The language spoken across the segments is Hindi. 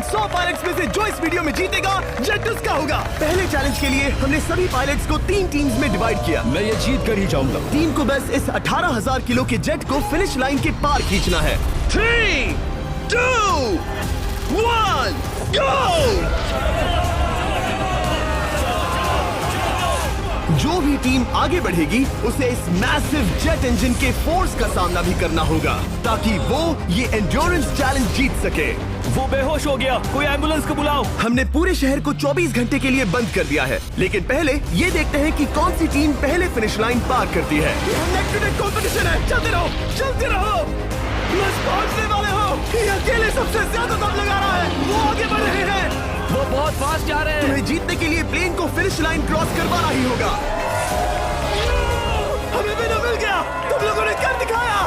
100 पायलट्स में से जो इस वीडियो में जीतेगा जेट उसका होगा। पहले चैलेंज के लिए हमने सभी पायलट्स को 3 टीम्स में डिवाइड किया। मैं ये जीत कर ही जाऊंगा। टीम को बस इस 18,000 किलो के जेट को फिनिश लाइन के पार खींचना है। 3, 2, 1, गो! जो भी टीम आगे बढ़ेगी उसे इस मैसिव जेट इंजन के फोर्स का सामना भी करना होगा ताकि वो ये एंड्योरेंस चैलेंज जीत सके। वो बेहोश हो गया, कोई एम्बुलेंस को बुलाओ। हमने पूरे शहर को 24 घंटे के लिए बंद कर दिया है, लेकिन पहले ये देखते हैं कि कौन सी टीम पहले फिनिश लाइन पार करती है। कंपटीशन है, चलते रहो, चलते रहो। बस पहुंचने वाले हो। ये अकेले सबसे ज्यादा दम लगा रहा है, वो आगे बढ़ रहे हैं। वो बहुत फास्ट जा रहे हैं। तुम्हें जीतने के लिए प्लेन को फिनिश लाइन क्रॉस करवाना ही होगा। हमें विनर मिल गया, तुम लोगों ने कर दिखाया।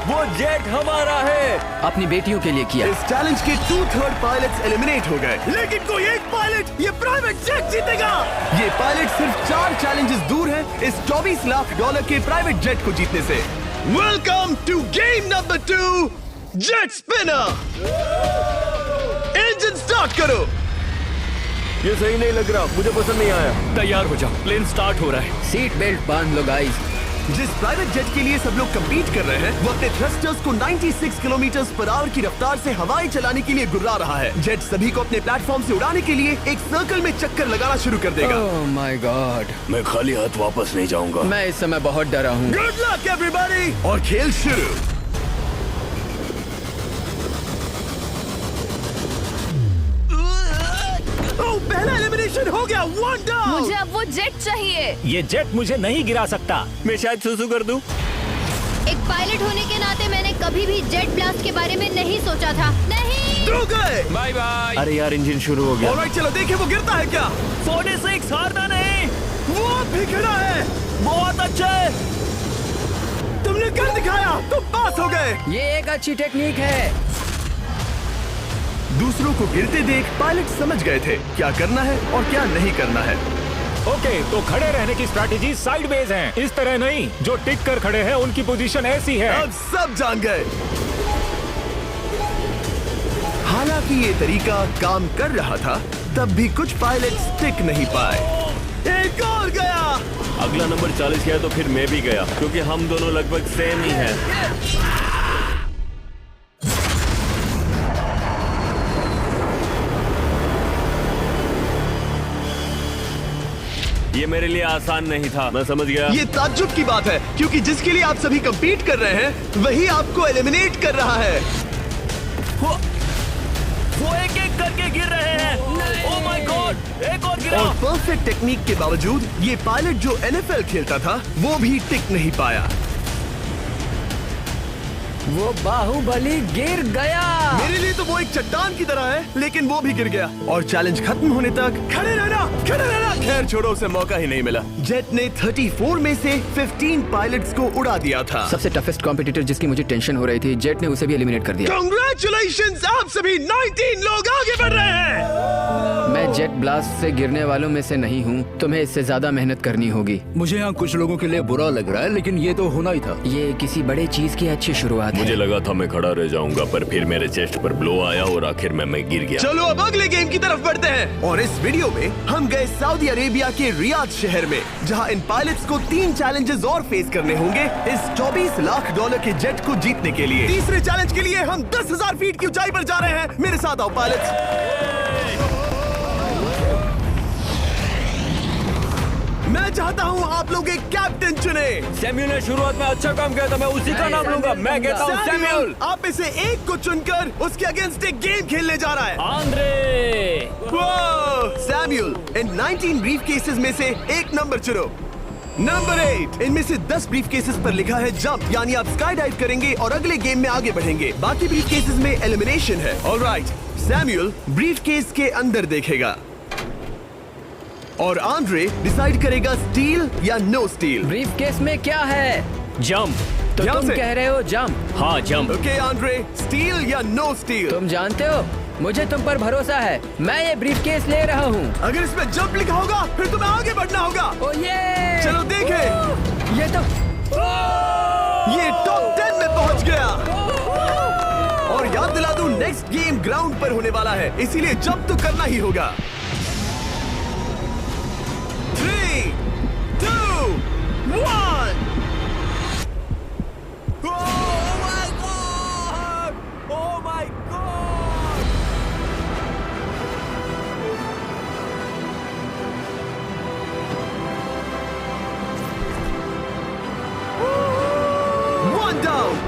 वो जेट हमारा है। अपनी बेटियों के लिए किया। इस चैलेंज के 2/3 पायलट्स एलिमिनेट हो गए, लेकिन कोई एक पायलट ये प्राइवेट जेट जीतेगा। ये पायलट सिर्फ 4 चैलेंजेस दूर है इस $24 लाख के प्राइवेट जेट को जीतने से। Welcome to game number 2, jet spinner. Engine start करो। ये सही नहीं लग रहा, मुझे पसंद नहीं आया। तैयार हो जाओ, प्लेन स्टार्ट हो रहा है। सीट बेल्ट बांध लो गाइस। जिस प्राइवेट जेट के लिए सब लोग कम्पीट कर रहे हैं वो अपने थ्रस्टर्स को 96 किलोमीटर पर आवर की रफ्तार से हवाएं चलाने के लिए गुर्रा रहा है। जेट सभी को अपने प्लेटफॉर्म से उड़ाने के लिए एक सर्कल में चक्कर लगाना शुरू कर देगा। ओह माय गॉड, मैं खाली हाथ वापस नहीं जाऊंगा। मैं इस समय बहुत डरा हूँ। गुड लक एवरीबॉडी, और खेल शुरू। पहला एलिमिनेशन हो गया, 1 डाउन। मुझे अब वो जेट चाहिए। ये जेट मुझे नहीं गिरा सकता। मैं शायद सुसु कर दूं। एक पायलट होने के नाते मैंने कभी भी जेट ब्लास्ट के बारे में नहीं सोचा था। नहीं। दो गए। Bye bye. अरे यार, इंजन शुरू हो गया। ऑलराइट, चलो देखें वो गिरता है क्या। 46, हारना नहीं। वो भी खड़ा है। बहुत अच्छे। तुमने कर दिखाया, तुम पास हो गए। ये एक अच्छी टेक्निक है। दूसरों को गिरते देख पायलट समझ गए थे क्या करना है और क्या नहीं करना है। ओके, तो खड़े रहने की स्ट्रैटेजी साइडवेज है, इस तरह नहीं। जो टिक कर खड़े हैं उनकी पोजीशन ऐसी है। अब सब जान गए। हालांकि ये तरीका काम कर रहा था, तब भी कुछ पायलट टिक नहीं पाए। एक और गया। अगला नंबर 40 है तो फिर मैं भी गया, क्योंकि हम दोनों लगभग सेम ही हैं। ये मेरे लिए आसान नहीं था, मैं समझ गया। ये ताज्जुब की बात है, क्योंकि जिसके लिए आप सभी कंपीट कर रहे हैं वही आपको एलिमिनेट कर रहा है। वो एक एक करके गिर रहे हैं। ओह माय गॉड, एक और गिरा। और परफेक्ट टेक्निक के बावजूद ये पायलट जो NFL खेलता था वो भी टिक नहीं पाया। वो बाहुबली गिर गया। मेरे लिए तो वो एक चट्टान की तरह है, लेकिन वो भी गिर गया। और चैलेंज खत्म होने तक खड़े रहना, खड़े रहना। खैर छोड़ो, उसे मौका ही नहीं मिला। जेट ने 34 में से 15 पायलट्स को उड़ा दिया था। सबसे टफेस्ट कॉम्पिटिटर जिसकी मुझे टेंशन हो रही थी, जेट ने उसे भी एलिमिनेट कर दिया। कांग्रेचुलेशंस, आप सभी 19 लोग आगे बढ़ रहे हैं। मैं जेट ब्लास्ट से गिरने वालों में से नहीं हूँ। तुम्हें इससे ज्यादा मेहनत करनी होगी। मुझे यहाँ कुछ लोगों के लिए बुरा लग रहा है, लेकिन ये तो होना ही था। ये किसी बड़े चीज की अच्छी शुरुआत है। मुझे लगा था मैं खड़ा रह जाऊंगा, पर फिर मेरे चेस्ट पर ब्लो आया और आखिर में मैं गिर गया। चलो अब अगले गेम की तरफ बढ़ते हैं। और इस वीडियो में हम गए सऊदी अरेबिया के रियाद शहर में, जहां इन पायलट्स को 3 चैलेंजेस और फेस करने होंगे इस $24 लाख के जेट को जीतने के लिए। तीसरे चैलेंज के लिए हम 10,000 फीट की ऊंचाई पर जा रहे हैं। मेरे साथ आओ पायलट्स। मैं चाहता हूँ आप लोग एक कैप्टन चुने। सैमुअल ने शुरुआत में अच्छा काम किया था, मैं उसी का नाम लूंगा। मैं कहता हूँ सैमुअल। आप में से एक को चुनकर उसके अगेंस्ट एक गेम खेलने जा रहा है। आंद्रे। सैमुअल, इन 19 ब्रीफ केसेस में से एक नंबर चुनो। नंबर 8। इनमें से 10 ब्रीफ केसेस पर लिखा है जंप, यानी आप स्काई डाइव करेंगे और अगले गेम में आगे बढ़ेंगे। बाकी ब्रीफ केसेस में एलिमिनेशन है। ऑलराइट, सैमुअल ब्रीफ केस के अंदर देखेगा और आंद्रे डिसाइड करेगा स्टील या नो स्टील। ब्रीफ केस में क्या है? जंप। तो ध्यान तुम से। कह रहे हो जंप? हाँ, जंप। ओके आंद्रे, स्टील या नो स्टील? तुम जानते हो, मुझे तुम पर भरोसा है। मैं ये ब्रीफ केस ले रहा हूँ। अगर इसमें जंप लिखा होगा फिर तुम्हें आगे बढ़ना होगा। ओ ये चलो देखें। ये तो ये टॉप 10 में पहुंच गया। और याद दिला दूं, नेक्स्ट गेम ग्राउंड पर होने वाला है, इसीलिए जंप तो करना ही होगा। 3, 2, 1।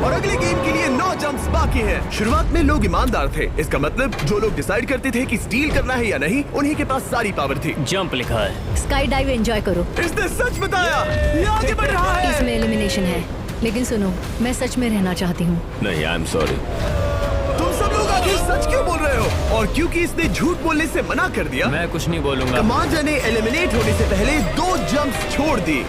और अगले गेम के लिए 9 जंप्स बाकी हैं। शुरुआत में लोग ईमानदार थे, इसका मतलब जो लोग डिसाइड करते थे कि स्टील करना है या नहीं, उन्हीं के पास सारी पावर थी। जंप लिखा है। स्काई डाइव एंजॉय करो। इसने सच बताया, ये आगे बढ़ रहा है। इसमें एलिमिनेशन है, लेकिन सुनो, मैं सच में रहना चाहती हूँ। नहीं, आई एम सॉरी। तुम सब लोग आखिर सच क्यों बोल रहे हो? और क्योंकि इसने झूठ बोलने से मना कर दिया, मैं कुछ नहीं बोलूंगा। कमांडर ने एलिमिनेट होने से पहले 2 जंप्स छोड़ दी।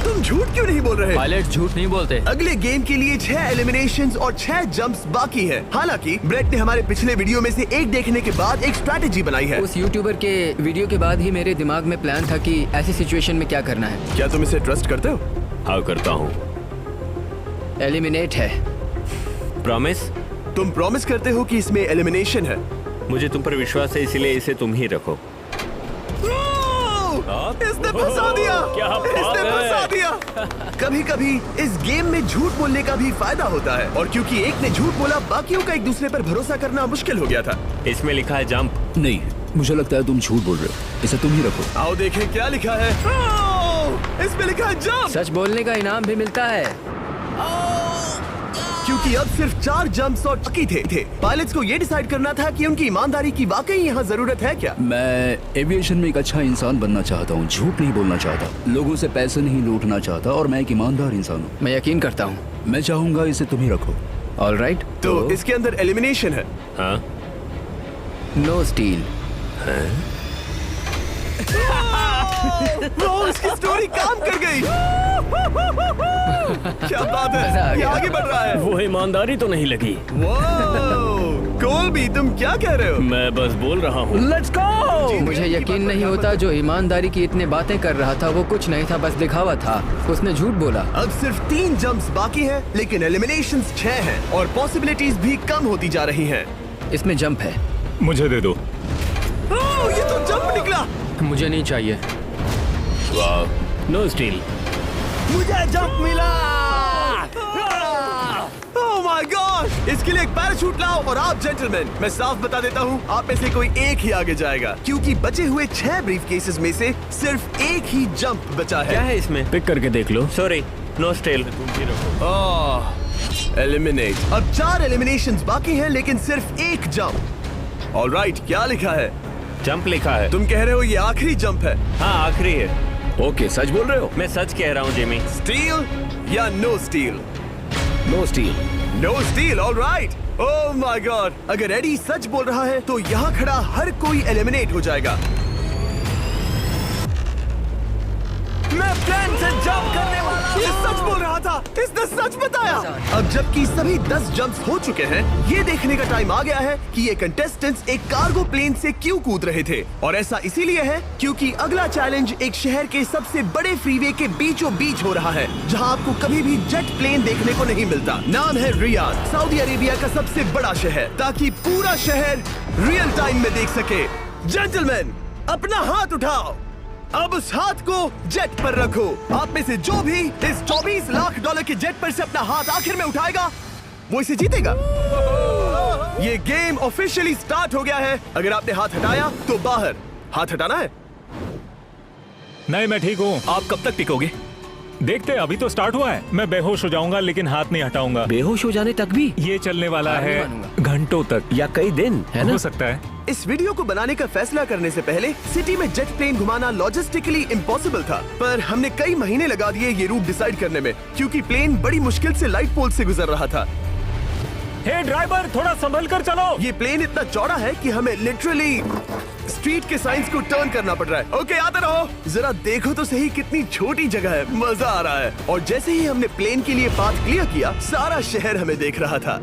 तुम झूठ क्यों नहीं बोल रहे? पायलट झूठ नहीं बोलते। अगले गेम के लिए 6 एलिमिनेशंस और 6 जंप्स बाकी हैं। हालांकि ब्रेट ने हमारे पिछले वीडियो में से एक देखने के बाद एक स्ट्रैटेजी बनाई है। उस यूट्यूबर के वीडियो के बाद ही मेरे दिमाग में प्लान था कि ऐसी सिचुएशन में क्या करना है। क्या तुम इसे ट्रस्ट करते हो? हाँ, करता हूँ। एलिमिनेट है। प्रॉमिस? तुम प्रॉमिस करते हो कि इसमें एलिमिनेशन है? मुझे तुम पर विश्वास है, इसलिए इसे तुम ही रखो। इसने फंसा दिया। क्या बात इसने है? फंसा दिया। कभी-कभी इस गेम में झूठ बोलने का भी फायदा होता है, और क्योंकि एक ने झूठ बोला, बाकियों का एक दूसरे पर भरोसा करना मुश्किल हो गया था। इसमें लिखा है जंप। नहीं, मुझे लगता है तुम झूठ बोल रहे हो। इसे तुम ही रखो। आओ देखें क्या लिखा है। इसमें लिखा है जंप। सच बोलने का इनाम भी मिलता है। क्योंकि अब सिर्फ 4 जंप्स और बाकी थे। पायलट्स को ये डिसाइड करना था कि उनकी ईमानदारी की वाकई यहाँ जरूरत है क्या। मैं एविएशन में एक अच्छा इंसान बनना चाहता हूँ, झूठ नहीं बोलना चाहता, लोगों से पैसे नहीं लूटना चाहता, और मैं एक ईमानदार इंसान हूँ। मैं यकीन करता हूँ। मैं चाहूंगा इसे तुम ही रखो। All right. तो इसके अंदर एलिमिनेशन है। हाँ, नो स्टील। इसकी स्टोरी काम कर गई। क्या बात मजा आ है, ये गया। आगे बढ़ रहा है। वो ईमानदारी तो नहीं लगी। कोलबी, तुम क्या कह रहे हो? मैं बस बोल रहा हूँ। Let's go. मुझे यकीन नहीं होता जो ईमानदारी की इतने बातें कर रहा था वो कुछ नहीं था, बस दिखावा था। उसने झूठ बोला। अब सिर्फ 3 जंप्स बाकी हैं, लेकिन एलिमिनेशंस 6 हैं और पॉसिबिलिटीज भी कम होती जा रही हैं। इसमें जंप है। मुझे दे दो। ये तो जंप निकला। मुझे नहीं चाहिए। No steel. मुझे जंप मिला। ओह माय गॉड! इसके लिए एक पैराशूट लाओ। और आप जेंटलमैन, मैं साफ बता देता हूँ, आप में से कोई एक ही आगे जाएगा, क्योंकि बचे हुए 6 ब्रीफ केसेस में से सिर्फ एक ही जंप बचा क्या है। है इसमें? पिक करके देख लो। Sorry, no still. एलिमिनेट। अब 4 एलिमिनेशंस बाकी हैं, लेकिन सिर्फ एक जंप। ऑलराइट, क्या लिखा है? जंप लिखा है। तुम कह रहे हो ये आखिरी जंप है? हाँ, आखिरी है। ओके, सच बोल रहे हो? मैं सच कह रहा हूँ जिमी। स्टील या no steal? No steal. No steal, alright. Oh my God! अगर एडी सच बोल रहा है तो यहाँ खड़ा हर कोई एलिमिनेट हो जाएगा। मैं प्लेन से जंप करने वाला हूँ। ये सच बोल रहा था, इसने सच बताया। अब जबकि सभी 10 जंप्स हो चुके हैं, ये देखने का टाइम आ गया है कि ये कंटेस्टेंट्स एक कार्गो प्लेन से क्यों कूद रहे थे। और ऐसा इसीलिए है क्योंकि अगला चैलेंज एक शहर के सबसे बड़े फ्रीवे के बीचों बीच हो रहा है, जहां आपको कभी भी जेट प्लेन देखने को नहीं मिलता। नाम है रियाद, सऊदी अरेबिया का सबसे बड़ा शहर, ताकि पूरा शहर रियल टाइम में देख सके। जेंटलमैन, अपना हाथ उठाओ। अब उस हाथ को जेट पर रखो। आप में से जो भी इस $24 लाख के जेट पर से अपना हाथ आखिर में उठाएगा, वो इसे जीतेगा। ये गेम ऑफिशियली स्टार्ट हो गया है। अगर आपने हाथ हटाया तो बाहर। हाथ हटाना है। नहीं, मैं ठीक हूँ। आप कब तक टिकोगे? देखते, अभी तो स्टार्ट हुआ है। मैं बेहोश हो जाऊंगा, लेकिन हाथ नहीं हटाऊंगा। बेहोश हो जाने तक भी? ये चलने वाला हार नहीं है मानूंगा। घंटों तक या कई दिन, है ना? हो सकता है। इस वीडियो को बनाने का फैसला करने से पहले सिटी में जेट प्लेन घुमाना लॉजिस्टिकली इम्पॉसिबल था, पर हमने कई महीने लगा दिए ये रूट डिसाइड करने में, क्योंकि प्लेन बड़ी मुश्किल से लाइट पोल से गुजर रहा था। हे ड्राइवर, थोड़ा संभल कर चलो। ये प्लेन इतना चौड़ा है कि हमें लिटरली स्ट्रीट के साइंस को टर्न करना पड़ रहा है। ओके, आते रहो। जरा देखो तो सही कितनी छोटी जगह है, मजा आ रहा है। और जैसे ही हमने प्लेन के लिए पाथ क्लियर किया, सारा शहर हमें देख रहा था।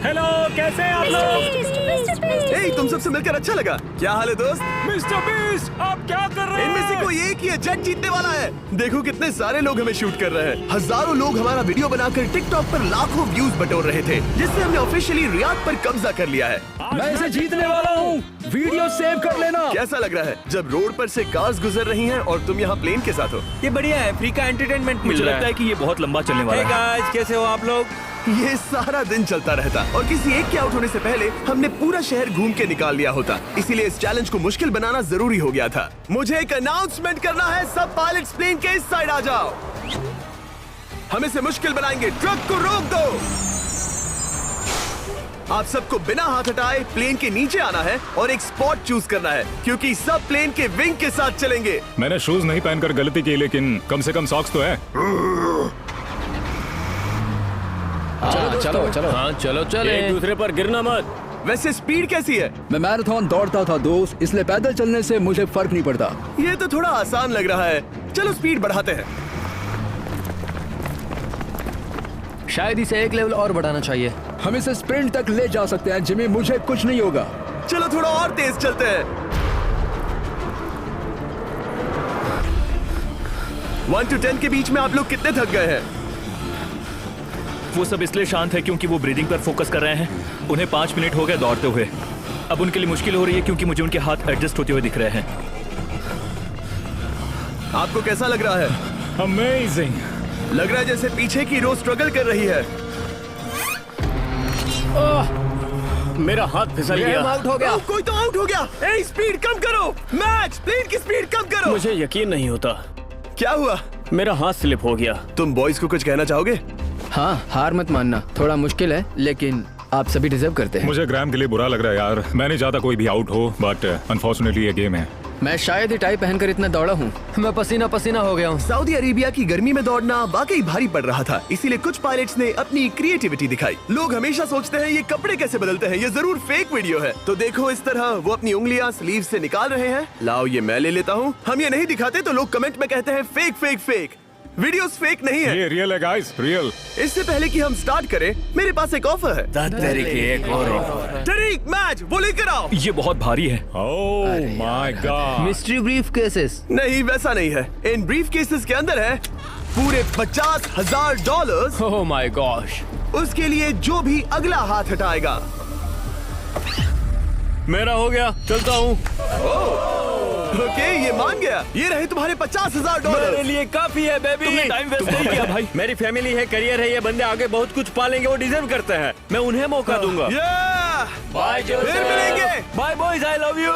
हेलो, कैसे हैं आप लोग? ए, तुम सबसे मिलकर अच्छा लगा। क्या हाल है दोस्त? मिस्टर बीस्ट, आप क्या कर रहे इनमें से हैं? कोई एक ही है जेट जीतने वाला है। देखो कितने सारे लोग हमें शूट कर रहे हैं। हजारों लोग हमारा वीडियो बनाकर टिकटॉक पर लाखों व्यूज बटोर रहे थे, जिससे हमने ऑफिशियली रियाद पर कब्जा कर लिया है। मैं इसे जीतने वाला हूँ। वीडियो सेव कर लेना। कैसा लग रहा है जब रोड पर से कार्स गुजर रही हैं और तुम यहाँ प्लेन के साथ हो? ये बढ़िया है, फ्री का एंटरटेनमेंट मिल मुझे रहा लगता है कि ये बहुत लंबा चलने वाला है। गाइस, कैसे हो आप लोग? ये सारा दिन चलता रहता और किसी एक के आउट होने से पहले हमने पूरा शहर घूम के निकाल लिया होता। इसीलिए इस चैलेंज को मुश्किल बनाना जरूरी हो गया था। मुझे एक अनाउंसमेंट करना है, सब पायलट्स प्लेन के इस साइड आ जाओ। हम इसे मुश्किल बनाएंगे, ट्रक को रोक दो। आप सबको बिना हाथ हटाए प्लेन के नीचे आना है और एक स्पॉट चूज करना है, क्योंकि सब प्लेन के विंग के साथ चलेंगे। मैंने शूज नहीं पहनकर गलती की, लेकिन कम से कम सॉक्स तो है। चलो चलो। हाँ चलो चले, एक दूसरे पर गिरना मत। वैसे स्पीड कैसी है? मैं मैराथन दौड़ता था दोस्त, इसलिए पैदल चलने से मुझे फर्क नहीं पड़ता। ये तो थोड़ा आसान लग रहा है। चलो स्पीड बढ़ाते हैं। शायद इसे एक लेवल और बढ़ाना चाहिए। हम इसे स्प्रिंट तक ले जा सकते हैं जिमी, मुझे कुछ नहीं होगा। चलो थोड़ा और तेज चलते हैं। 1 to 10 के बीच में आप लोग कितने थक गए हैं? वो सब इसलिए शांत है क्योंकि वो ब्रीदिंग पर फोकस कर रहे हैं। उन्हें 5 मिनट हो गए दौड़ते हुए। अब उनके लिए मुश्किल हो रही है क्योंकि मुझे उनके हाथ एडजस्ट होते हुए दिख रहे हैं। आपको कैसा लग रहा है? अमेजिंग। लग रहा है जैसे पीछे की रो स्ट्रगल कर रही है। मेरा हाथ फिसल गया। आउट हो गया। कोई तो आउट हो गया। ए, स्पीड कम करो। मैक्स, प्लेन की स्पीड कम करो। मुझे यकीन नहीं होता, क्या हुआ? मेरा हाथ स्लिप हो गया। तुम बॉयज को कुछ कहना चाहोगे? हाँ, हार मत मानना। थोड़ा मुश्किल है, लेकिन आप सभी डिजर्व करते हैं। मुझे ग्राम के लिए बुरा लग रहा है यार। मैं नहीं चाहता कोई भी आउट हो, बट अनफॉर्चुनेटली ये गेम है। मैं शायद ही टाई पहनकर इतना दौड़ा हूँ। मैं पसीना पसीना हो गया हूँ। सऊदी अरेबिया की गर्मी में दौड़ना वाकई भारी पड़ रहा था, इसीलिए कुछ पायलट्स ने अपनी क्रिएटिविटी दिखाई। लोग हमेशा सोचते हैं ये कपड़े कैसे बदलते हैं, ये जरूर फेक वीडियो है। तो देखो इस तरह वो अपनी उंगलियां स्लीव से निकाल रहे हैं। लाओ ये मैं ले लेता हूँ। हम ये नहीं दिखाते तो लोग कमेंट में कहते हैं fake fake fake. Videos fake नहीं है। ये रियल है गाइस, रियल। इससे पहले कि हम स्टार्ट करें, मेरे पास एक ऑफर है। एक और तरीक मैच वो लेकर आओ। ये बहुत भारी है। ओह my God. Mystery brief cases. नहीं वैसा नहीं है। इन ब्रीफ केसेस के अंदर है पूरे $50,000। Oh my gosh. उसके लिए जो भी अगला हाथ हटाएगा। मेरा हो गया, चलता हूँ। ओके, ये मान गया। ये रहे तुम्हारे $50,000। मेरे लिए काफी है बेबी। तुमने टाइम वेस्ट नहीं किया भाई। मेरी फैमिली है, करियर है, ये बंदे आगे बहुत कुछ पालेंगे, वो डिजर्व करते हैं। मैं उन्हें मौका दूंगा। बाय फिर मिलेंगे। Bye boys, I love you.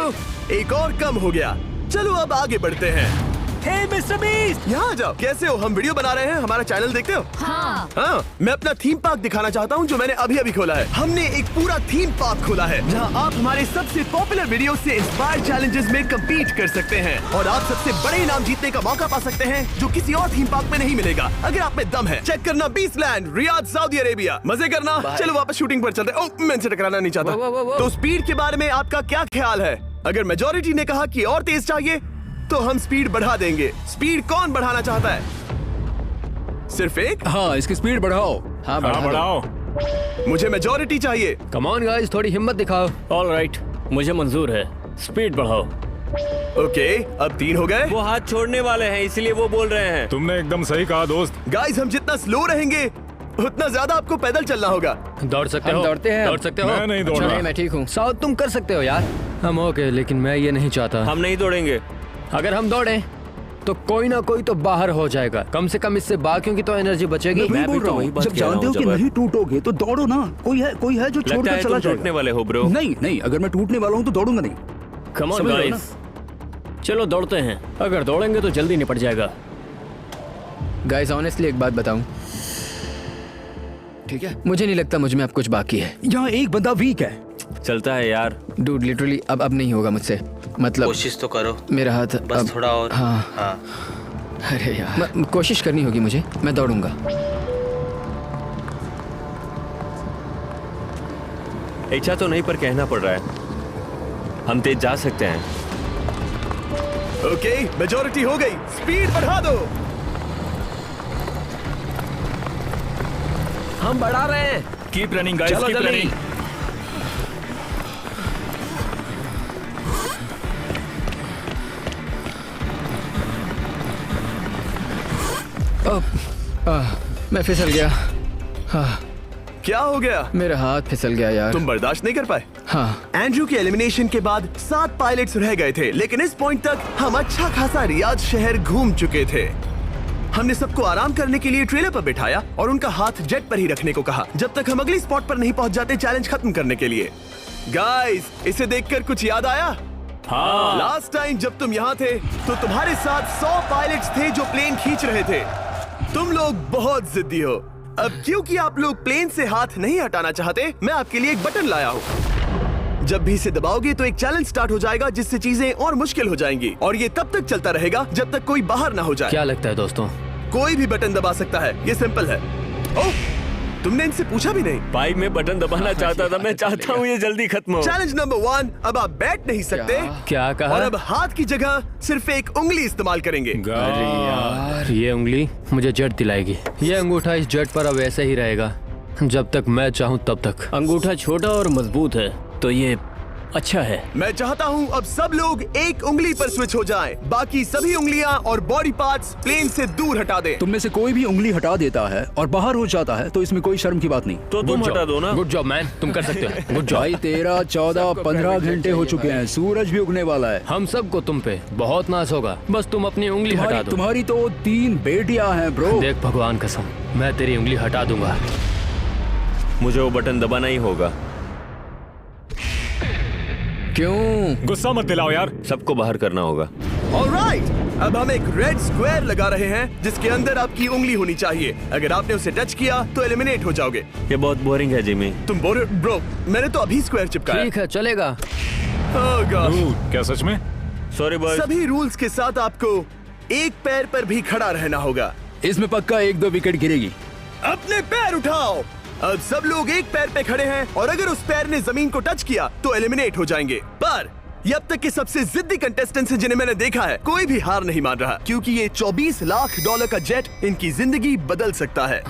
एक और कम हो गया। चलो अब आगे बढ़ते हैं। हे मिस्टर बीस्ट, यहाँ आ जाओ। कैसे हो? हम वीडियो बना रहे हैं, हमारा चैनल देखते हो? हाँ। हाँ, मैं अपना थीम पार्क दिखाना चाहता हूँ जो मैंने अभी अभी खोला है। हमने एक पूरा थीम पार्क खोला है जहाँ आप हमारे सबसे पॉपुलर वीडियो से इंस्पायर चैलेंजेस में कम्पीट कर सकते हैं और आप सबसे बड़े इनाम जीतने का मौका पा सकते हैं जो किसी और थीम पार्क में नहीं मिलेगा। अगर आप में दम है, चेक करना बीस्टलैंड, रियाद, सऊदी अरेबिया। मजे करना। चलो वापस शूटिंग पर चलते हैं। ओह, मैं इनसे टकराना नहीं चाहता। तो स्पीड के बारे में आपका क्या ख्याल है? अगर मेजोरिटी ने कहा कि और तेज चाहिए तो हम स्पीड बढ़ा देंगे। स्पीड कौन बढ़ाना चाहता है? सिर्फ एक? हाँ, इसकी स्पीड बढ़ाओ। हाँ, हाँ बढ़ाओ। मुझे मेजोरिटी चाहिए। कम ऑन गाइस, थोड़ी हिम्मत दिखाओ। ऑल राइट, मुझे मंजूर है। स्पीड बढ़ाओ। ओके, अब 3 हो गए। वो हाथ छोड़ने वाले हैं, इसलिए वो बोल रहे हैं। तुमने एकदम सही कहा दोस्त। गाइस, हम जितना स्लो रहेंगे उतना ज्यादा आपको पैदल चलना होगा। दौड़ सकते हम हो? दौड़ते हैं। दौड़ सकते हो? मैं नहीं दौड़ अच्छा, रहा। नहीं, मैं ठीक हूँ। साउथ तुम कर सकते हो यार। हम ओके, लेकिन मैं ये नहीं चाहता। हम नहीं दौड़ेंगे। अगर हम दौड़े तो कोई ना कोई तो बाहर हो जाएगा। कम से कम इससे बाकियों की तो एनर्जी बचेगी। मैं बोल रहा हूँ, जब जानते हो कि नहीं टूटोगे तो दौड़ो ना। कोई है जो लगता छोड़कर है चला तुम टूटने जाएगा। वाले हो ब्रो। नहीं, अगर मैं टूटने वाला हूँ तो दौड़ूंगा नहीं। कम ऑन समझ रहे हो गाइस, चलो दौड़ते हैं। अगर दौड़ेंगे तो जल्दी निपट जाएगा। गाइस ऑनेस्टली एक बात बताऊं, ठीक है, मुझे नहीं लगता मुझ में अब कुछ बाकी है। यहाँ एक बंदा वीक है। चलता है यार, डूड लिटरली अब नहीं होगा मुझसे। मतलब कोशिश तो करो, मेरा हाथ बस अब, थोड़ा और। हाँ। अरे यार, कोशिश करनी होगी मुझे। मैं दौड़ूंगा। इच्छा तो नहीं पर कहना पड़ रहा है। हम तेज जा सकते हैं। ओके, मेजोरिटी हो गई। स्पीड बढ़ा दो। हम बढ़ा रहे हैं। Keep running guys, keep running. मैं फिसल गया। क्या हो गया? मेरा हाथ फिसल गया यार। तुम बर्दाश्त नहीं कर पाए? हाँ। एंड्रू के एलिमिनेशन के बाद 7 पायलट्स रह गए थे, लेकिन इस पॉइंट तक हम अच्छा खासा रियाद शहर घूम चुके थे। हमने सबको आराम करने के लिए ट्रेलर पर बिठाया और उनका हाथ जेट पर ही रखने को कहा जब तक हम अगली स्पॉट पर नहीं पहुंच जाते चैलेंज खत्म करने के लिए। गाइस, इसे देखकर कुछ याद आया? हाँ। लास्ट टाइम जब तुम यहाँ थे तो तुम्हारे साथ 100 पायलट्स थे जो प्लेन खींच रहे थे। तुम लोग बहुत जिद्दी हो। अब क्योंकि आप लोग प्लेन से हाथ नहीं हटाना चाहते, मैं आपके लिए एक बटन लाया हूँ। जब भी इसे दबाओगे तो एक चैलेंज स्टार्ट हो जाएगा जिससे चीजें और मुश्किल हो जाएंगी और ये तब तक चलता रहेगा जब तक कोई बाहर ना हो जाए। क्या लगता है दोस्तों? कोई भी बटन दबा सकता है, ये सिंपल है। ओह, तुमने इनसे पूछा भी नहीं। भाई मैं बटन दबाना चाहता था, मैं चाहता हूँ ये जल्दी खत्म हो। चैलेंज नंबर 1, अब आप बैठ नहीं सकते। क्या कहा? और अब हाथ की जगह सिर्फ एक उंगली इस्तेमाल करेंगे। अरे यार, ये उंगली मुझे जेट दिलाएगी। ये अंगूठा इस जेट पर अब ऐसे ही रहेगा जब तक मैं चाहूँ तब तक। अंगूठा छोटा और मजबूत है तो ये अच्छा है। मैं चाहता हूँ अब सब लोग एक उंगली पर स्विच हो जाएं। बाकी सभी उंगलियां और बॉडी पार्ट्स प्लेन से दूर हटा दें। तुम में से कोई भी उंगली हटा देता है और बाहर हो जाता है तो इसमें कोई शर्म की बात नहीं। तो तुम हटा दो ना। गुड जॉब मैन, तुम कर सकते हो। Good job. भाई 13, 14, 15 घंटे हो चुके हैं, सूरज भी उगने वाला है। हम सबको तुम पे बहुत नाज होगा, बस तुम अपनी उंगली हटा दो। तुम्हारी तो 3 बेटियां हैं ब्रो। देख भगवान कसम, मैं तेरी उंगली हटा दूंगा। मुझे वो बटन दबाना ही होगा। क्यों? गुस्सा मत दिलाओ यार। सबको बाहर करना होगा। ऑलराइट, अब हम एक रेड स्क्वायर लगा रहे हैं जिसके अंदर आपकी उंगली होनी चाहिए। अगर आपने उसे टच किया तो एलिमिनेट हो जाओगे। ये बहुत बोरिंग है जिमी। तुम बोल ब्रो, मैंने तो अभी स्क्वायर चिपकाया। ठीक है, चलेगा। Oh gosh। क्या सच में? Sorry boy. सभी रूल्स के साथ आपको एक पैर पर भी खड़ा रहना होगा। इसमें पक्का 1-2 विकेट गिरेगी। अपने पैर उठाओ। अब सब लोग एक पैर पे खड़े हैं और अगर उस पैर ने जमीन को टच किया तो एलिमिनेट हो जाएंगे। पर ये अब तक के सबसे जिद्दी कंटेस्टेंट्स हैं जिन्हें मैंने देखा है। कोई भी हार नहीं मान रहा क्योंकि ये $24 लाख का जेट इनकी जिंदगी बदल सकता है।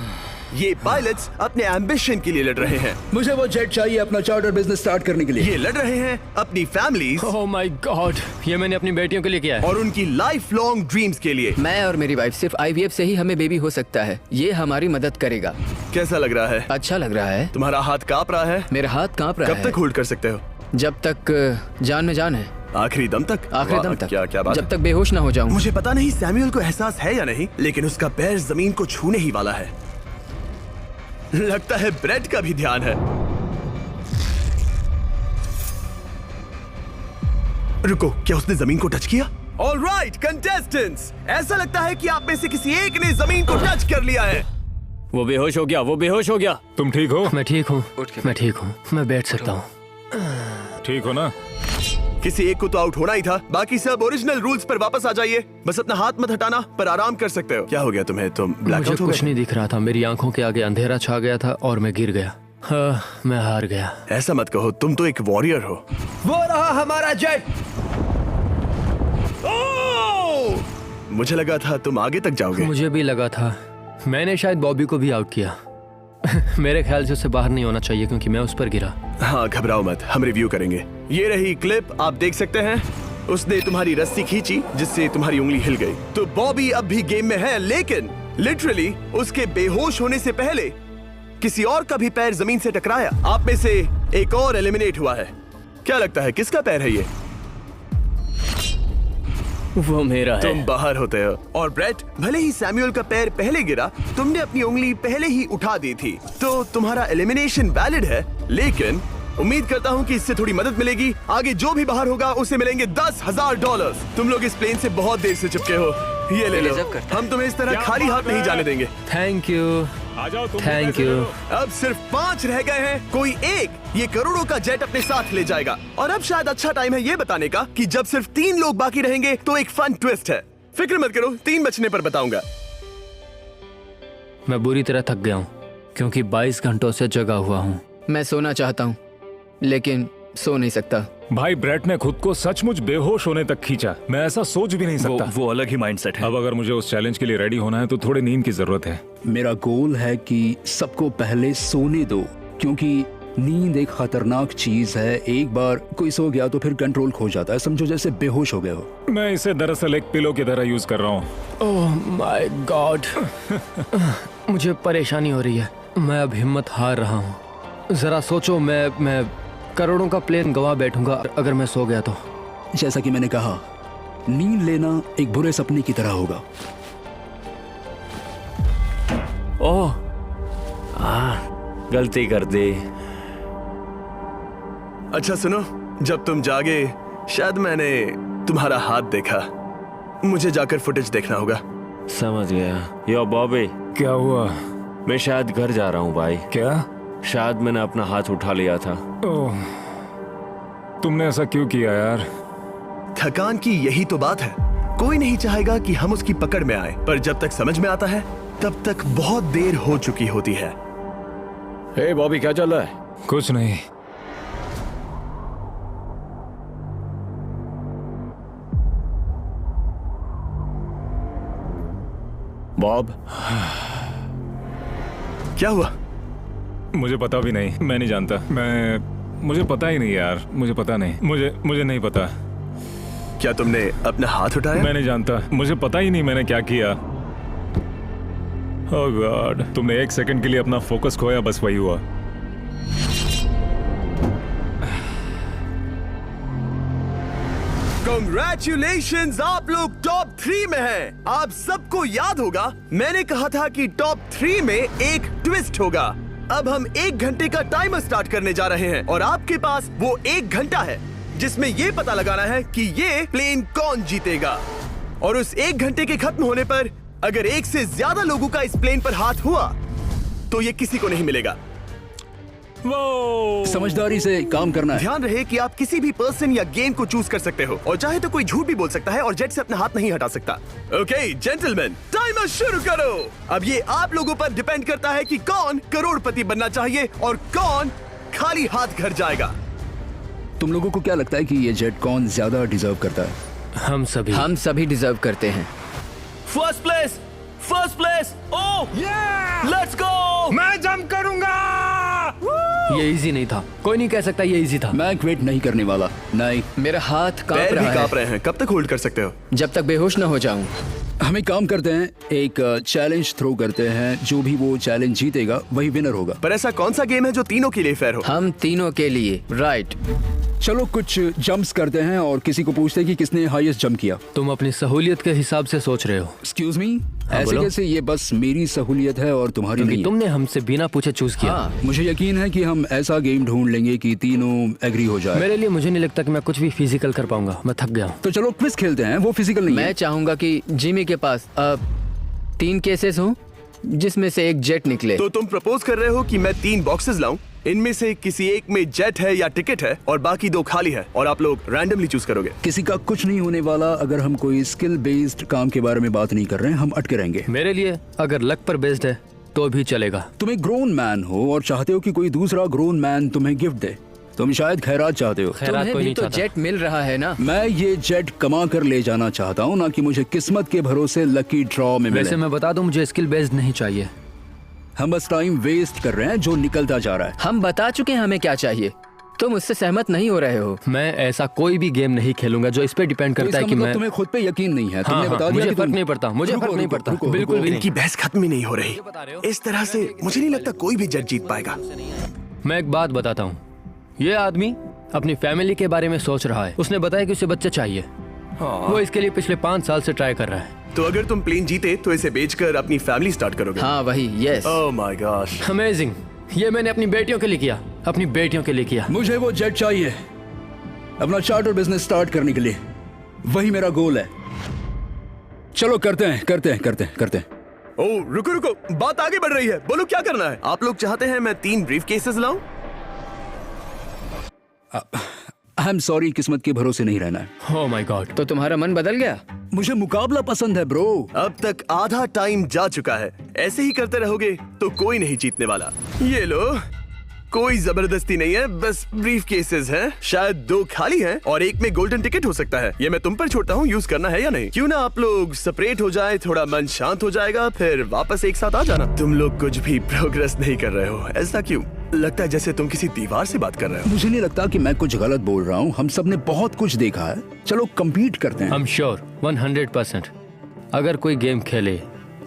ये पायलट्स अपने एम्बिशन के लिए लड़ रहे हैं। मुझे वो जेट चाहिए अपना चार्टर बिजनेस स्टार्ट करने के लिए। ये लड़ रहे हैं अपनी फैमिलीज ओह माय गॉड, ये मैंने अपनी बेटियों के लिए किया है। और उनकी लाइफ लॉन्ग ड्रीम्स के लिए। मैं और मेरी वाइफ सिर्फ IVF से ही हमें बेबी हो सकता है। ये हमारी मदद करेगा। कैसा लग रहा है? अच्छा लग रहा है। तुम्हारा हाथ कांप रहा है? मेरा हाथ कांप रहा है। कब तक होल्ड कर सकते हो? जब तक जान में जान है। आखिरी दम तक? आखिरी दम वाह, तक। क्या बात जब है। तक बेहोश ना हो जाऊं। मुझे पता नहीं सैमुअल को एहसास है या नहीं, लेकिन उसका पैर जमीन को छूने ही वाला है। लगता है ब्रेड का भी ध्यान है। रुको, क्या उसने जमीन को टच किया? ऑलराइट कंटेस्टेंट्स, ऐसा लगता है कि आप में से किसी एक ने जमीन को टच कर लिया है। वो बेहोश हो गया, वो बेहोश हो गया। तुम ठीक हो? मैं ठीक हूँ, मैं ठीक हूँ, मैं बैठ सकता हूँ। ठीक हो ना? किसी एक को तो आउट होना ही था। बाकी सब ओरिजिनल रूल्स पर वापस आ जाइए। बस अपना हाथ मत हटाना, पर आराम कर सकते हो। क्या हो गया तुम्हें? तुम मुझे ब्लैकआउट हो कुछ गए? नहीं दिख रहा था। मेरी आंखों के आगे अंधेरा छा गया था और मैं गिर गया। हाँ, मैं हार गया। ऐसा मत कहो, तुम तो एक वॉरियर हो। वो रहा हमारा जेट। मुझे लगा था तुम आगे तक जाओगे। मुझे भी लगा था। मैंने शायद बॉबी को भी आउट किया। मेरे ख्याल से उसे बाहर नहीं होना चाहिए क्योंकि मैं उस पर गिरा। हाँ, घबराओ मत, हम रिव्यू करेंगे। ये रही क्लिप, आप देख सकते हैं। उसने तुम्हारी रस्सी खींची जिससे तुम्हारी उंगली हिल गई। तो बॉबी अब भी गेम में है, लेकिन लिटरली उसके बेहोश होने से पहले किसी और का भी पैर जमीन से टकराया। आप में से एक और एलिमिनेट हुआ है। क्या लगता है किसका पैर है ये? वो मेरा है। तुम बाहर होते हो। और ब्रेट, भले ही सैमुअल का पैर पहले गिरा, तुमने अपनी उंगली पहले ही उठा दी थी, तो तुम्हारा एलिमिनेशन वैलिड है। लेकिन उम्मीद करता हूँ कि इससे थोड़ी मदद मिलेगी। आगे जो भी बाहर होगा उसे मिलेंगे $10,000। तुम लोग इस प्लेन से बहुत देर से चिपके हो, ये ले लो। हम तुम्हें इस तरह खाली हाथ नहीं जाने देंगे। Thank you. आ जाओ तुम। Thank you. अब सिर्फ 5 रह गए हैं। कोई एक ये करोड़ों का जेट अपने साथ ले जाएगा। और अब शायद अच्छा टाइम है ये बताने का कि जब सिर्फ 3 लोग बाकी रहेंगे तो एक फन ट्विस्ट है। फिक्र मत करो, 3 बचने पर बताऊंगा। मैं बुरी तरह थक गया हूँ क्योंकि 22 घंटों से जगा हुआ हूँ। मैं सोना चाहता हूँ लेकिन सो नहीं सकता। भाई ब्रेट ने खुद को सचमुच बेहोश होने तक खींचा। मैं ऐसा सोच भी नहीं सकता। वो अलग ही माइंडसेट है। अब अगर मुझे उस चैलेंज के लिए रेडी होना है तो थोड़ी नींद की जरूरत है। मेरा गोल है कि सबको पहले सोने दो, क्योंकि नींद एक खतरनाक चीज है। एक बार कोई सो गया तो फिर कंट्रोल खो जाता है, समझो जैसे बेहोश हो गए हो। मैं इसे दरअसल एक पिलो की तरह यूज कर रहा हूँ। ओह माय गॉड, मुझे परेशानी हो रही है। मैं अब हिम्मत हार रहा हूँ। जरा सोचो, मैं करोड़ों का प्लेन गवा बैठूंगा अगर मैं सो गया तो। जैसा कि मैंने कहा, नींद लेना एक बुरे सपने की तरह होगा। ओह, गलती कर दी। अच्छा सुनो, जब तुम जागे शायद मैंने तुम्हारा हाथ देखा। मुझे जाकर फुटेज देखना होगा। समझ गया। यो बॉबी, क्या हुआ? मैं शायद घर जा रहा हूँ भाई। क्या? शायद मैंने अपना हाथ उठा लिया था। ओह, तुमने ऐसा क्यों किया यार? थकान की यही तो बात है। कोई नहीं चाहेगा कि हम उसकी पकड़ में आए, पर जब तक समझ में आता है तब तक बहुत देर हो चुकी होती है। हे बॉबी, क्या चल रहा है? कुछ नहीं। बॉब, क्या हुआ? मुझे पता भी नहीं, मैं नहीं जानता। मुझे पता ही नहीं यार, मुझे पता नहीं। मुझे नहीं पता। क्या तुमने अपना हाथ उठाया? मैं नहीं जानता, मुझे पता ही नहीं मैंने क्या किया। ओह गॉड, तुमने एक सेकंड के लिए अपना फोकस खोया, बस वही हुआ। Congratulations, आप लोग टॉप 3 में हैं। आप सबको याद होगा मैंने कहा था कि टॉप 3 में एक ट्विस्ट होगा। अब हम 1 घंटे का टाइमर स्टार्ट करने जा रहे हैं और आपके पास वो 1 घंटा है जिसमें ये पता लगाना है कि ये प्लेन कौन जीतेगा। और उस 1 घंटे के खत्म होने पर अगर 1 से ज्यादा लोगों का इस प्लेन पर हाथ हुआ तो ये किसी को नहीं मिलेगा। समझदारी से काम करना है। ध्यान रहे कि आप किसी भी पर्सन या गेम को चूज कर सकते हो और चाहे तो कोई झूठ भी बोल सकता है और जेट से अपना हाथ नहीं हटा सकता। ओके जेंटलमैन, टाइमर शुरू करो। अब ये आप लोगों पर डिपेंड करता है कि कौन करोड़पति बनना चाहिए और कौन खाली हाथ घर जाएगा। तुम लोगों को क्या लगता है कि ये जेट कौन ज्यादा डिजर्व करता है? हम सभी डिजर्व करते हैं। First place, oh let's go. मैं जंप करूंगा। ये इजी नहीं था, कोई नहीं कह सकता ये इजी था। मैं क्विट नहीं करने वाला। नहीं, मेरा हाथ कांप पैर भी रहा कांप है रहे हैं। कब तक होल्ड कर सकते हो? जब तक बेहोश न हो जाऊं। हम एक काम करते हैं, एक चैलेंज थ्रो करते हैं। जो भी वो चैलेंज जीतेगा वही विनर होगा। पर ऐसा कौन सा गेम है जो तीनों के लिए फेयर हो? हम तीनों के लिए, राइट। चलो कुछ जंप्स करते हैं और किसी को पूछते हैं कि किसने हाईएस्ट जंप किया। तुम अपनी सहूलियत के हिसाब से सोच रहे हो। एक्सक्यूज मी, ऐसे बोलो। कैसे? ये बस मेरी सहूलियत है और तुम्हारी क्योंकि नहीं है। तुमने हमसे बिना पूछे चूज किया। हाँ, मुझे यकीन है कि हम ऐसा गेम ढूंढ लेंगे कि तीनों एग्री हो जाए। मेरे लिए मुझे नहीं लगता कि मैं कुछ भी फिजिकल कर पाऊंगा, मैं थक गया हूँ। तो चलो क्विज खेलते हैं। वो फिजिकल नहीं मैं है। चाहूंगा कि जिमी के पास 3 केसेस हों जिसमें से एक जेट निकले। तो तुम प्रपोज कर रहे हो कि मैं 3 बॉक्सेस लाऊं, इनमें से किसी एक में जेट है या टिकट है और बाकी 2 खाली है और आप लोग रैंडमली चूज करोगे। किसी का कुछ नहीं होने वाला। अगर हम कोई स्किल बेस्ड काम के बारे में बात नहीं कर रहे हैं, हम अटके रहेंगे। मेरे लिए अगर लक पर बेस्ड है तो भी चलेगा। तुम एक ग्रोन मैन हो और चाहते हो कि कोई दूसरा ग्रोन मैन तुम्हें गिफ्ट दे। तुम शायद खैरात चाहते हो। खैरात तुम्हें कोई भी नहीं तो चाहता। जेट मिल रहा है ना। मैं ये जेट कमा कर ले जाना चाहता हूँ, ना कि मुझे किस्मत के भरोसे लकी ड्रॉ में वैसे मिले। मैं बता दूं, मुझे स्किल बेस्ड नहीं चाहिए। हम बस टाइम वेस्ट कर रहे हैं जो निकलता जा रहा है। हम बता चुके हैं हमें क्या चाहिए। तुम उससे सहमत नहीं हो रहे हो। मैं ऐसा कोई भी गेम नहीं खेलूंगा जो इस पे डिपेंड तो करता है इसका कि मतलब मैं तुम्हें खुद पे यकीन नहीं है। तुमने हाँ, बता दिया मुझे कि फर्क तुम- नहीं पड़ता, मुझे रुको, फर्क नहीं रुको, पड़ता, रुको, बिल्कुल भी इनकी बहस खत्म ही नहीं हो रही। इस तरह से मुझे नहीं लगता कोई भी जेट जीत पाएगा। मैं एक बात बताता हूँ। ये आदमी अपनी फैमिली के बारे में सोच रहा है। उसने बताया कि उसे बच्चे चाहिए। वो इसके लिए पिछले 5 साल से ट्राई कर रहा है। तो अगर तुम प्लेन जीते तो इसे बेचकर अपनी फैमिली स्टार्ट करोगे? हाँ वही, yes. Oh my gosh, amazing. ये मैंने अपनी बेटियों के लिए किया, अपनी बेटियों के लिए किया। मुझे वो जेट चाहिए अपना चार्टर बिजनेस स्टार्ट करने के लिए। वही मेरा गोल है। चलो करते हैं। ओह रुको, बात आगे बढ़ रही है। बोलो क्या करना है? आप लोग चाहते हैं मैं 3 ब्रीफ केसेस लाऊं? आई एम सॉरी, किस्मत के भरोसे नहीं रहना है। ओह माय गॉड। तो तुम्हारा मन बदल गया? मुझे मुकाबला पसंद है ब्रो। अब तक आधा टाइम जा चुका है। ऐसे ही करते रहोगे तो कोई नहीं जीतने वाला। ये लो, कोई जबरदस्ती नहीं है, बस ब्रीफ केसेस हैं। शायद 2 खाली हैं और एक में गोल्डन टिकट हो सकता है। ये मैं तुम पर छोड़ता हूँ, यूज करना है या नहीं। क्यों ना आप लोग सेपरेट हो जाए, थोड़ा मन शांत हो जाएगा, फिर वापस एक साथ आ जाना। तुम लोग कुछ भी प्रोग्रेस नहीं कर रहे हो। ऐसा क्यों? लगता है जैसे तुम किसी दीवार से बात कर रहे हो। मुझे नहीं लगता कि मैं कुछ गलत बोल रहा हूँ। हम सब ने बहुत कुछ देखा है। चलो कम्पीट करते हैं। I'm sure 100%। अगर कोई गेम खेले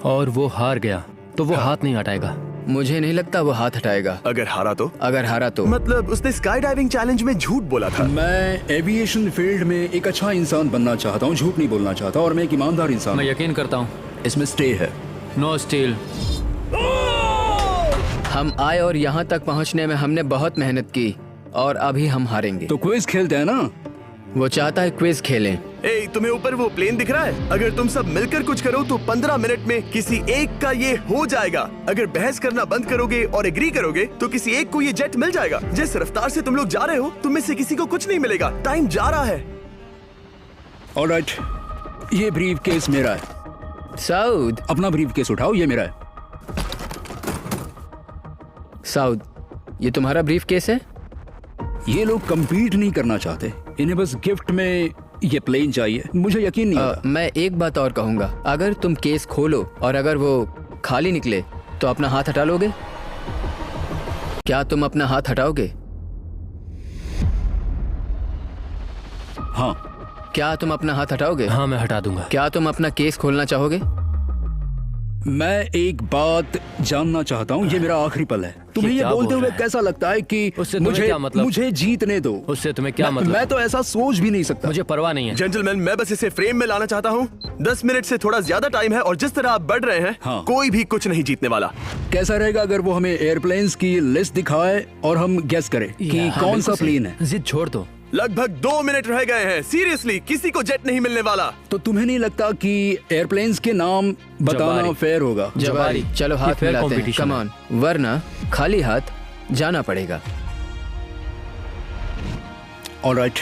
और वो हार गया तो वो हाथ नहीं हटाएगा। मुझे नहीं लगता वो हाथ हटाएगा। अगर हारा तो? अगर हारा तो मतलब उसने स्काई डाइविंग चैलेंज में झूठ बोला था। मैं एविएशन फील्ड में एक अच्छा इंसान बनना चाहता हूँ, झूठ नहीं बोलना चाहता, और मैं एक ईमानदार इंसान मैं हूँ। यकीन करता हूँ। इसमें स्टे है। No steal. हम आए और यहाँ तक पहुँचने में हमने बहुत मेहनत की और अभी हम हारेंगे। तो क्विज खेलते हैं ना? वो चाहता है क्विज खेलें। ए, तुम्हें ऊपर वो प्लेन दिख रहा है? अगर तुम सब मिलकर कुछ करो तो 15 मिनट में किसी एक का ये हो जाएगा। अगर बहस करना बंद करोगे और एग्री करोगे तो किसी एक को ये जेट मिल जाएगा। जिस रफ्तार से तुम लोग जा रहे हो, तुम में से किसी को कुछ नहीं मिलेगा। टाइम जा रहा है। ऑलराइट, ये ब्रीफ केस मेरा है। साउद, अपना ब्रीफ केस उठाओ, ये मेरा है। साउद, ये तुम्हारा ब्रीफ केस है? ये लोग compete नहीं करना चाहते, इन्हें बस गिफ्ट में ये प्लेन चाहिए। मुझे यकीन नहीं होता। मैं एक बात और कहूंगा, अगर तुम केस खोलो और अगर वो खाली निकले तो अपना हाथ हटा लोगे? क्या तुम अपना हाथ हटाओगे? हाँ। क्या तुम अपना हाथ हटाओगे? हाँ, मैं हटा दूंगा। क्या तुम अपना केस खोलना चाहोगे? मैं एक बात जानना चाहता हूँ, ये मेरा आखिरी पल है। तुम्हें ये क्या बोलते बोल हुए रहा है? कैसा लगता है कि उससे तुम्हें मुझे क्या मतलब? मुझे जीतने दो। उससे तुम्हें क्या मतलब? मैं तो ऐसा सोच भी नहीं सकता। मुझे परवाह नहीं है। जेंटलमैन, मैं बस इसे फ्रेम में लाना चाहता हूँ। 10 मिनट से थोड़ा ज्यादा टाइम है और जिस तरह आप बढ़ रहे हैं, हाँ। कोई भी कुछ नहीं जीतने वाला। कैसा रहेगा अगर वो हमें एयरप्लेन्स की लिस्ट दिखाए और हम गेस करें कि हाँ, कौन सा बिल्कुल सही। प्लेन है? जिद छोड़ दो। लगभग 2 मिनट रह गए हैं। सीरियसली, किसी को जेट नहीं मिलने वाला। तो तुम्हें नहीं लगता कि एयरप्लेन्स के नाम बताना जवारी। फेयर होगा? जवारी, चलो ये हाथ fair मिलाते हैं। competition कम है। ऑन, वरना खाली हाथ जाना पड़ेगा। ऑलराइट,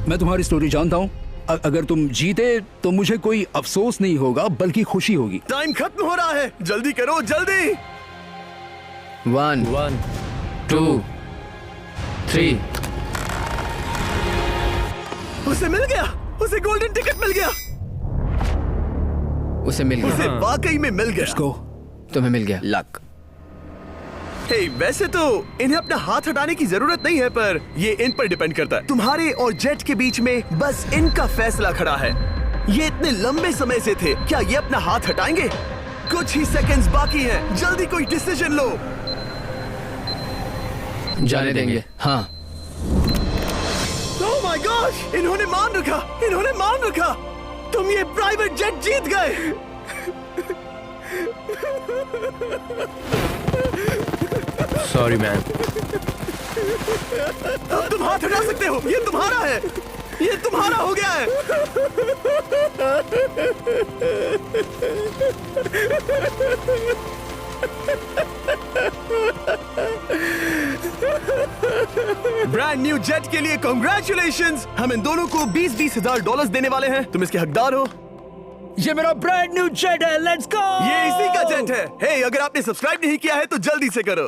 मैं तुम्हारी स्टोरी जानता हूँ। अगर तुम जीते तो मुझे कोई अफसोस नहीं होगा, बल्कि खुशी होगी। टाइम खत्म हो रहा है, जल्दी करो, जल्दी। 1 1 2 3। उसे मिल गया, उसे गोल्डन टिकट मिल गया। उसे मिल उसे गया। वाकई में मिल गया। इसको तुम्हें मिल गया। लक। हे, वैसे तो इन्हें अपना हाथ हटाने की जरूरत नहीं है, पर ये इन पर डिपेंड करता है। तुम्हारे और जेट के बीच में बस इनका फैसला खड़ा है। ये इतने लंबे समय से थे, क्या ये अपना हाथ हटाएंगे? कुछ ही सेकंड्स बाकी हैं, जल्दी कोई डिसीजन लो। जाने देंगे। हाँ। ओह माय गॉश, इन्होंने मान रखा, इन्होंने मान रखा। तुम ये प्राइवेट जेट जीत गए। Sorry man. अब तुम हाथ हटा सकते हो, ये तुम्हारा है, ये तुम्हारा हो गया है। ब्रांड न्यू जेट के लिए कांग्रेचुलेशंस। हम इन दोनों को 20-20 हजार डॉलर्स देने वाले हैं। तुम इसके हकदार हो। ये मेरा ब्रांड न्यू जेट है, लेट्स गो। ये इसी का जेट है। हे, अगर आपने सब्सक्राइब नहीं किया है तो जल्दी से करो।